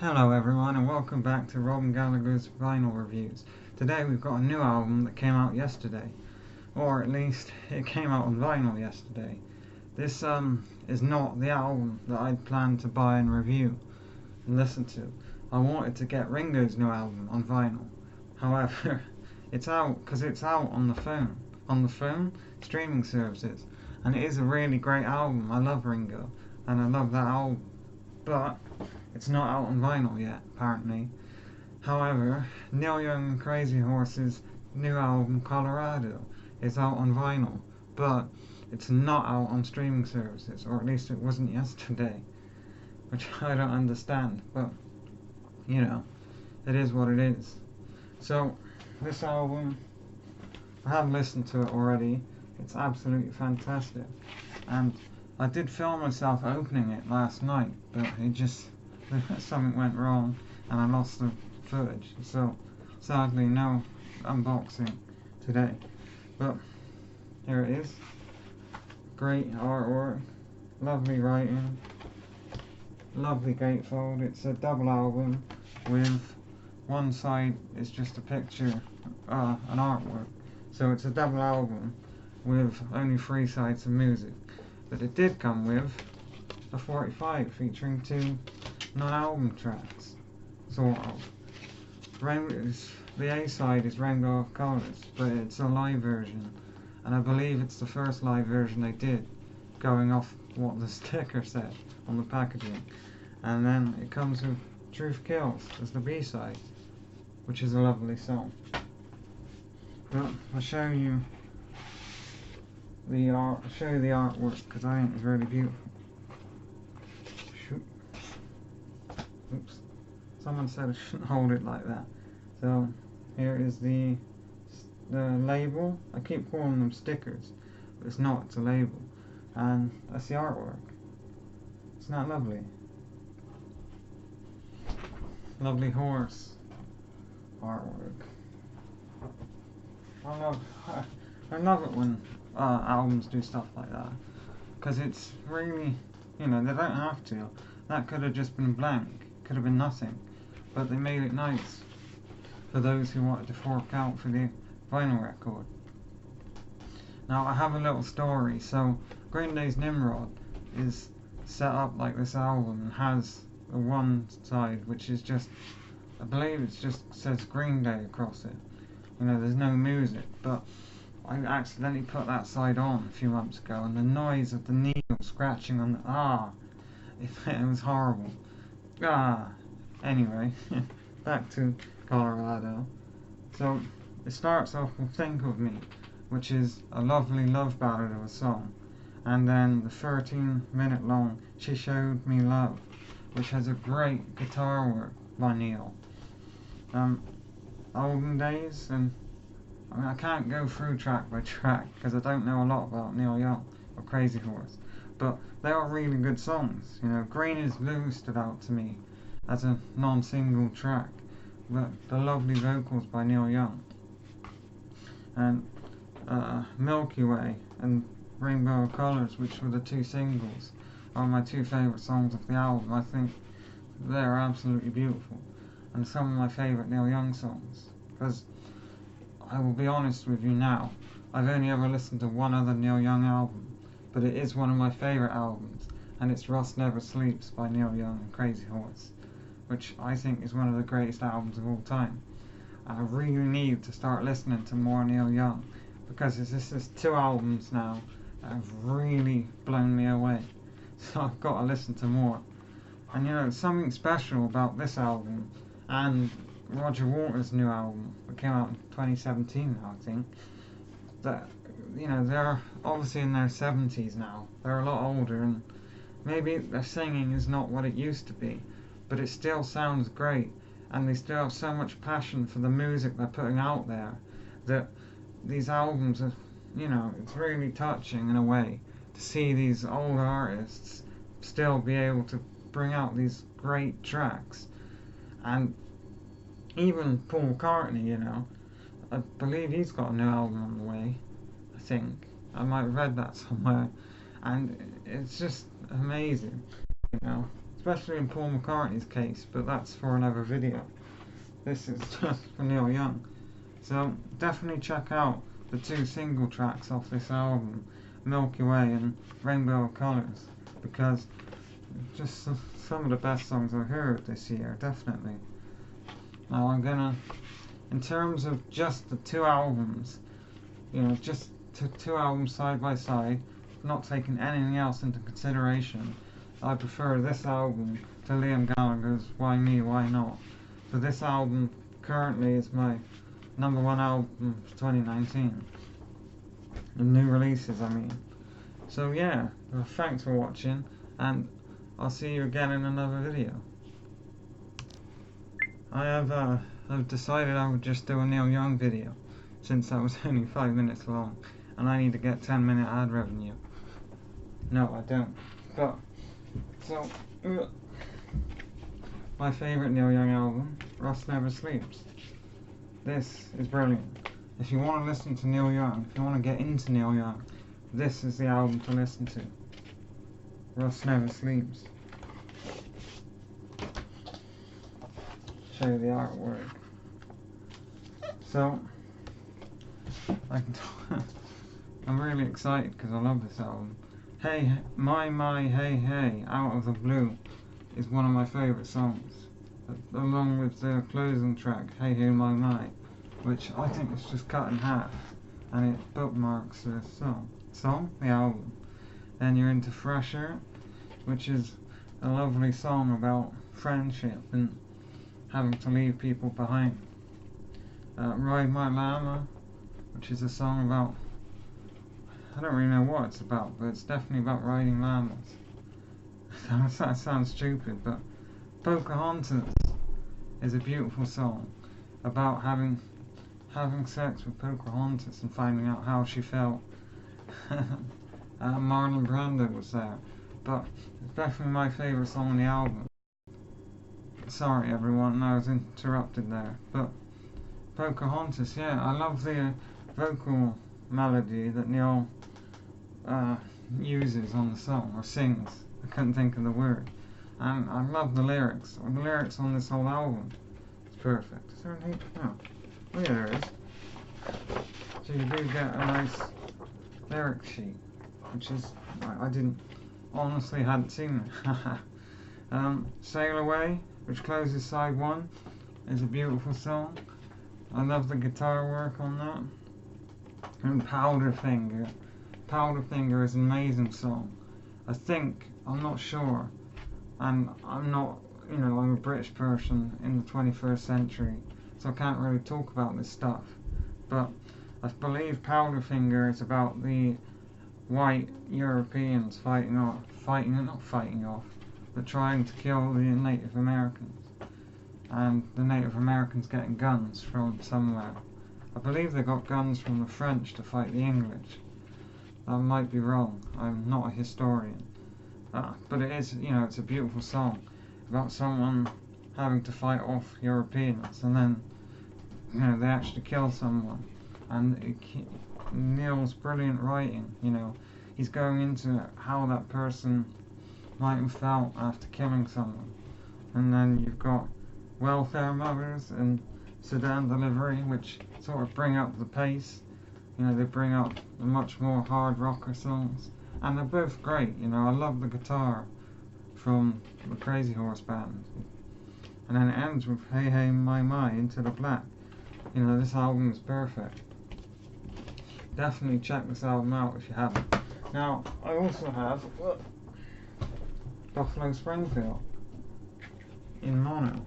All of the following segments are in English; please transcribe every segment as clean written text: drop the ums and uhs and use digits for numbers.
Hello everyone and welcome back to Robin Gallagher's Vinyl Reviews. Today we've got a new album that came out yesterday, or at least it came out on vinyl yesterday. This is not the album that I'd planned to buy and review and listen to. I wanted to get Ringo's new album on vinyl. However, it's out because it's out on the phone streaming services, and it is a really great album. I love Ringo and I love that album, but it's not out on vinyl yet, apparently. However, Neil Young and Crazy Horse's new album, Colorado, is out on vinyl, but it's not out on streaming services, or at least it wasn't yesterday, which I don't understand, but, it is what it is. So, this album, I have listened to it already. It's absolutely fantastic, and I did film myself opening it last night, but it just something went wrong and I lost the footage, so sadly no unboxing today. But here it is. Great artwork, lovely writing, lovely gatefold. It's a double album with one side is just a picture, an artwork, so it's a double album with only 3 sides of music. But it did come with a 45 featuring 2 non-album tracks, sort of. The A-side is Rainbow of Colors, but it's a live version, and I believe it's the first live version they did, going off what the sticker said on the packaging. And then it comes with Truth Kills as the B-side, which is a lovely song. But I'll show you the artwork because I think it's really beautiful. Oops, someone said I shouldn't hold it like that. So here is the label. I keep calling them stickers, but it's not, it's a label. And that's the artwork. Isn't that lovely? Lovely horse artwork. I love it when albums do stuff like that, because it's really, they don't have to. That could have just been blank. Could have been nothing, but they made it nice for those who wanted to fork out for the vinyl record. Now I have a little story. So Green Day's Nimrod is set up like this album and has a one side which is just, I believe it just says Green Day across it. There's no music, but I accidentally put that side on a few months ago, and the noise of the needle scratching on it was horrible. Anyway, back to Colorado. So it starts off with Think of Me, which is a lovely love ballad of a song, and then the 13-minute long She Showed Me Love, which has a great guitar work by Neil. Olden days, and I can't go through track by track because I don't know a lot about Neil Young or Crazy Horse, but they are really good songs. Green is Blue stood out to me as a non-single track, but the lovely vocals by Neil Young, and Milky Way and Rainbow of Colors, which were the 2 singles, are my 2 favourite songs of the album. I think they're absolutely beautiful, and some of my favourite Neil Young songs, because I will be honest with you now, I've only ever listened to one other Neil Young album, but it is one of my favourite albums, and it's Rust Never Sleeps by Neil Young and Crazy Horse, which I think is one of the greatest albums of all time. And I really need to start listening to more Neil Young, because there's 2 albums now that have really blown me away, so I've got to listen to more. And something special about this album and Roger Waters' new album that came out in 2017, I think, that they're obviously in their 70s now. They're a lot older, and maybe their singing is not what it used to be, but it still sounds great, and they still have so much passion for the music they're putting out there that these albums are, it's really touching in a way to see these old artists still be able to bring out these great tracks. And even Paul McCartney, I believe he's got a new album on the way, I think. I might have read that somewhere. And it's just amazing, especially in Paul McCartney's case, but that's for another video. This is just for Neil Young. So definitely check out the 2 single tracks off this album, Milky Way and Rainbow of Colours, because just some of the best songs I've heard this year, definitely. Now I'm gonna, in terms of just the 2 albums, just 2 albums side by side, not taking anything else into consideration, I prefer this album to Liam Gallagher's Why Me, Why Not. So this album currently is my #1 album for 2019. The new releases, I mean. So yeah, thanks for watching, and I'll see you again in another video. I've decided I would just do a Neil Young video, since that was only 5 minutes long, and I need to get 10-minute ad revenue. No, I don't. But, so, my favourite Neil Young album, Rust Never Sleeps. This is brilliant. If you want to listen to Neil Young, if you want to get into Neil Young, this is the album to listen to. Rust Never Sleeps. Show you the artwork. So, I'm really excited because I love this album. Hey, My, Hey, Hey, Out of the Blue is one of my favourite songs, along with the closing track, Hey, Hey, My, which I think is just cut in half, and it bookmarks the the album. Then you're into Fresher, which is a lovely song about friendship and having to leave people behind. Ride My Llama, which is a song about, I don't really know what it's about, but it's definitely about riding llamas. That sounds stupid, but Pocahontas is a beautiful song about having sex with Pocahontas and finding out how she felt. Marlon Brando was there, but it's definitely my favourite song on the album. Sorry everyone, I was interrupted there, but Pocahontas, yeah, I love the vocal melody that Neil uses on the song, or sings. I couldn't think of the word. And I love the lyrics. The lyrics on this whole album, it's perfect. Is there any? No. Oh yeah, there is. So you do get a nice lyric sheet, which is, I didn't, honestly hadn't seen it. Sail Away, which closes side 1, is a beautiful song. I love the guitar work on that. And Powderfinger. Powderfinger is an amazing song. I'm not sure, and I'm not, I'm a British person in the 21st century, so I can't really talk about this stuff, but I believe Powderfinger is about the white Europeans not fighting off, but trying to kill the Native Americans, and the Native Americans getting guns from somewhere. I believe they got guns from the French to fight the English. I might be wrong, I'm not a historian. But it is, it's a beautiful song about someone having to fight off Europeans, and then, they actually kill someone. And Neil's brilliant writing, he's going into how that person might have felt after killing someone. And then you've got Welfare Mothers and Sedan Delivery, which sort of bring up the pace. They bring up the much more hard rocker songs, and they're both great. I love the guitar from the Crazy Horse Band, and then it ends with Hey Hey My Into the Black. This album is perfect. Definitely check this album out if you haven't. Now I also have Buffalo Springfield in mono,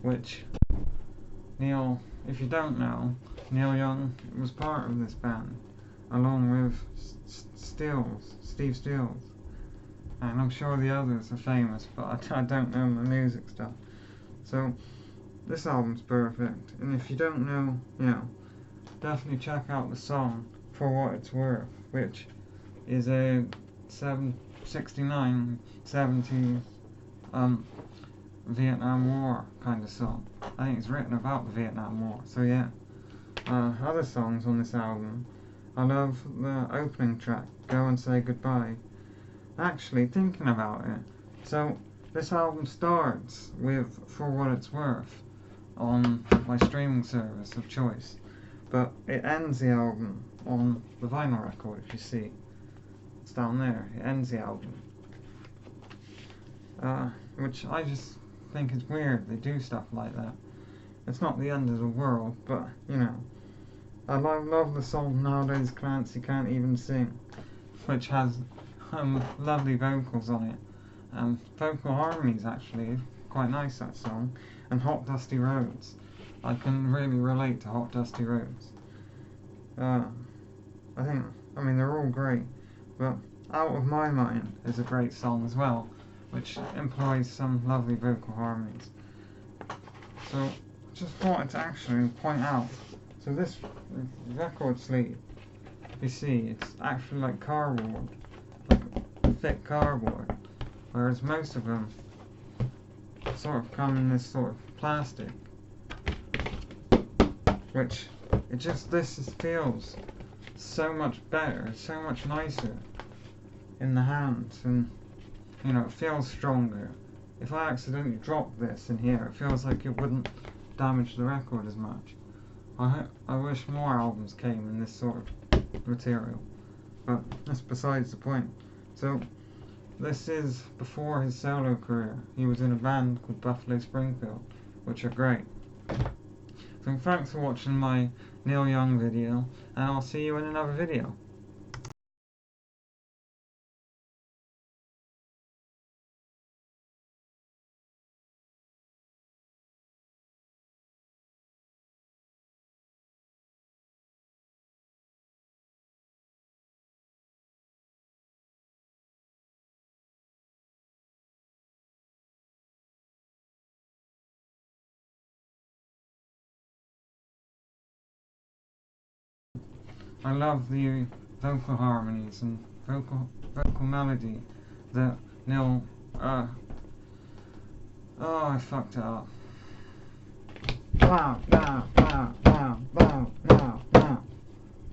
which Neil, if you don't know, Neil Young was part of this band, along with Steve Stills, and I'm sure the others are famous, but I don't know the music stuff. So this album's perfect, and if you don't know, definitely check out the song For What It's Worth, which is a 69, 70s Vietnam War kind of song. I think it's written about the Vietnam War, so yeah. Other songs on this album, I love the opening track, Go and Say Goodbye. Actually, thinking about it, so this album starts with For What It's Worth on my streaming service of choice, but it ends the album on the vinyl record. If you see, it's down there. It ends the album, which I just think is weird. They do stuff like that. It's not the end of the world, but you know, I love the song Nowadays Clancy Can't Even Sing, which has lovely vocals on it. Vocal harmonies actually quite nice, that song. And Hot Dusty Roads, I can really relate to Hot Dusty Roads. I mean they're all great, but Out of My Mind is a great song as well, which employs some lovely vocal harmonies. So just wanted to actually point out, so this record sleeve, you see, it's actually like cardboard, like thick cardboard, whereas most of them sort of come in this sort of plastic, which this feels so much better, so much nicer in the hands, and you know, it feels stronger. If I accidentally drop this in here, it feels like it wouldn't damage the record as much. I wish more albums came in this sort of material, but that's besides the point. So this is before his solo career. He was in a band called Buffalo Springfield, which are great. So thanks for watching my Neil Young video, and I'll see you in another video. I love the vocal harmonies and vocal melody that Neil, oh, I fucked it up. Wow, wow, wow, wow, wow, wow, wow.